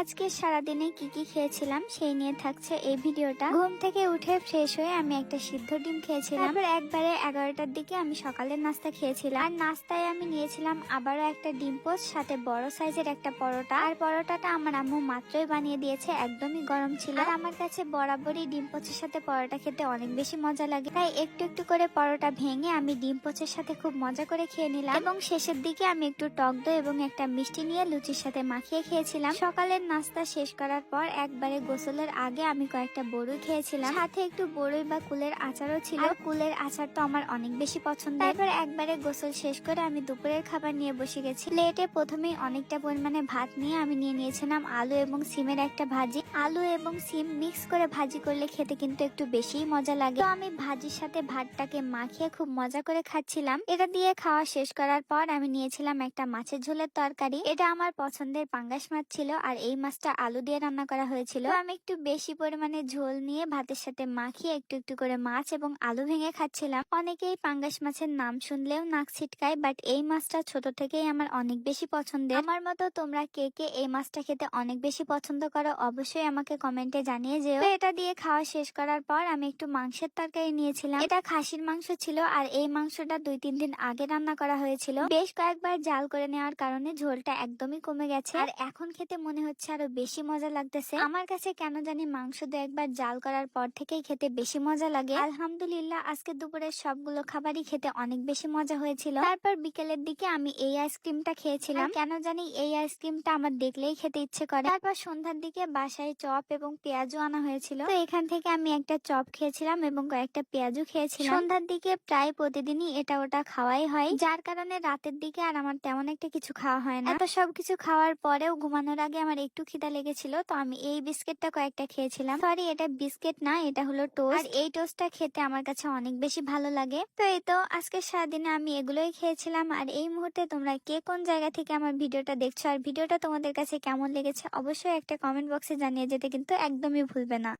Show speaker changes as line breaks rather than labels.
আজকে সারাদিনে কি কি খেয়েছিলাম সেই নিয়ে থাকছে এই ভিডিওটা। ঘুম থেকে উঠে ফ্রেশ হয়ে আমি একটা সিদ্ধ ডিম খেয়েছিলাম। তারপর একবারে 11টার দিকে আমি সকালের নাস্তা খেয়েছিলাম। আর নাস্তায় আমি নিয়েছিলাম আবারও একটা ডিম পোস্ট, সাথে বড় সাইজের একটা পরোটা। আর পরোটাটা আমার আম্মু মাত্রই বানিয়ে দিয়েছে, একদমই গরম ছিল। আর আমার কাছে বরাবরই ডিম পোচের সাথে পরোটা খেতে অনেক বেশি মজা লাগে, তাই একটু একটু করে পরোটা ভেঙে আমি ডিম পোচের সাথে খুব মজা করে খেয়ে নিলাম। এবং শেষের দিকে আমি একটু টক দই এবং একটা মিষ্টি নিয়ে লুচির সাথে মাখিয়ে খেয়েছিলাম। সকালের নাস্তা শেষ করার পর একবারে গোসলের আগে আমি কয়েকটা বড়ই খেয়েছিলাম, সাথে একটু বড়ই বা কুলের আচারও ছিল। আর কুলের আচার তো আমার অনেক বেশি পছন্দ। তারপর একবারে গোসল শেষ করে আমি দুপুরের খাবার নিয়ে বসে গেছি। প্লেটে প্রথমেই অনেকটা পরিমাণে ভাত নিয়ে আমি নিয়েছিলাম আলু এবং সিমের একটা ভাজি। আলু এবং সিম মিক্স করে ভাজি করলে খেতে কিন্তু একটু বেশিই মজা লাগে। তো আমি ভাজির সাথে ভাতটাকে মাখিয়ে খুব মজা করে খাচ্ছিলাম। এটা দিয়ে খাওয়া শেষ করার পর আমি নিয়েছিলাম একটা মাছের ঝোলের তরকারি। এটা আমার পছন্দের পাঙ্গাস মাছ ছিল, আর এই মাছটা আলু দিয়ে রান্না করা হয়েছিল। তো আমি একটু বেশি পরিমাণে ঝোল নিয়ে ভাতের সাথে মাখিয়ে একটু একটু করে মাছ এবং আলু ভেঙে খাচ্ছিলাম। অনেকেই পাঙ্গাস মাছের নাম শুনলেও নাক ছিটকায়, বাট এই মাছটা ছোট থেকেই আমার অনেক বেশি পছন্দের। আমার মতো তোমরা কে কে এই মাছটা খেতে অনেক বেশি পছন্দ করো অবশ্যই আমাকে কমেন্টে জানিয়ে যেও। তো এটা দিয়ে খাওয়া শেষ করার পর আমি একটু মাংসের তরকারি নিয়েছিলাম। এটা খাসির মাংস ছিল, আর এই মাংসটা 2-3 দিন আগে রান্না করা হয়েছিল। বেশ কয়েকবার জাল করে নেওয়ার কারণে ঝোলটা একদমই কমে গেছে, আর এখন খেতে মনে হচ্ছে আরো বেশি মজা লাগতেছে। আমার কাছে কেন জানি মাংস 2-1 বার জাল করার পর থেকেই খেতে বেশি মজা লাগে। আলহামদুলিল্লাহ আজকে দুপুরের সবগুলো খাবারই খেতে অনেক বেশি মজা হয়েছিল। তারপর বিকেলের দিকে আমি এই আইসক্রিমটা খেয়েছিলাম। কেন জানি এই আইসক্রিমটা আমার দেখলেই খেতে ইচ্ছে করে। তারপর সন্ধ্যার দিকে বাসায় চপ এবং পেঁয়াজু আনা হয়েছিল, তো এখান থেকে আমি একটা চপ খেয়েছিলাম এবং কয়েকটা পেঁয়াজু খেয়েছিলাম। সন্ধ্যার দিকে প্রায় প্রতিদিনই এটা ওটা খাওয়াই হয়, যার কারণে রাতের দিকে আর আমার তেমন একটা কিছু খাওয়া হয় না। এত সবকিছু খাওয়ার পরেও ঘুমানোর আগে আমার একটু খিদা লেগেছিল, তো আমি এই বিস্কিটটা কয়েকটা খেয়েছিলাম। সরি, এটা বিস্কিট না, এটা হলো টোস্ট। আর এই টোস্টটা খেতে আমার কাছে অনেক বেশি ভালো লাগে। তো এই তো আজকে সারাদিনে আমি এগুলোই খেয়েছিলাম। আর এই মুহূর্তে তোমরা কে কোন জায়গা থেকে আমার ভিডিওটা দেখছো, আর ভিডিওটা তোমাদের কাছে কেমন লেগেছে অবশ্যই একটা কমেন্ট বক্সে জানিয়ে যেতে কিন্তু একদমই ভুলবে না।